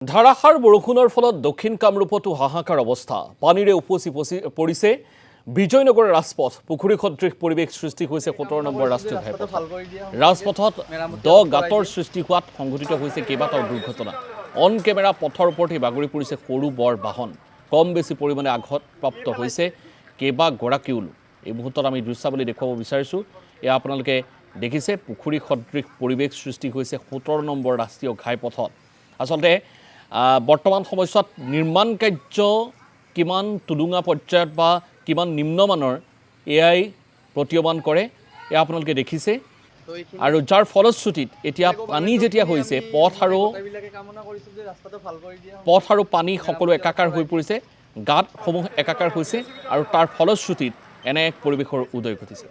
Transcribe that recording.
ধাৰাসাৰ বৰষুণৰ ফলত দক্ষিণ কামৰূপতো হাহাকাৰ অৱস্থা। পানীৰে উপচি পৰিছে বিজয়নগৰ ৰাজপথ। পুখুৰী সদৃশ পৰিৱেশ সৃষ্টি হৈছে 17 নম্বৰ ৰাষ্ট্ৰীয় ঘাইপথ। ৰাজপথত দ গাঁতৰ সৃষ্টি হোৱাত সংঘটিত হৈছে কেইবাটাও দুৰ্ঘটনা। অন কেমেৰা পথৰ ওপৰতে বাগৰি পৰিছে সৰু বৰ বাহন। কম বেছি পৰিমাণে আঘাতপ্ৰাপ্ত হৈছে কেইবাগৰাকীও লোক। এই মুহূৰ্তত আমি দৃশ্যাৱলী দেখুৱাব বিচাৰিছোঁ। এয়া আপোনালোকে দেখিছে পুখুৰী সদৃশ পৰিৱেশ সৃষ্টি হৈছে 17 নম্বৰ ৰাষ্ট্ৰীয় ঘাইপথত। আচলতে বৰ্তমান সময়ছোৱাত নিৰ্মাণ কাৰ্য কিমান তুলুঙা পৰ্যায়ত বা কিমান নিম্নমানৰ এয়াই প্ৰতিয়মান কৰে। এয়া আপোনালোকে দেখিছে আৰু যাৰ ফলশ্ৰুতিত এতিয়া পানী যেতিয়া হৈছে পথ আৰু পানী সকলো একাকাৰ হৈ পৰিছে, গাঁতসমূহ একাকাৰ হৈছে আৰু তাৰ ফলশ্ৰুতিত এনে এক পৰিৱেশৰ উদয় ঘটিছে।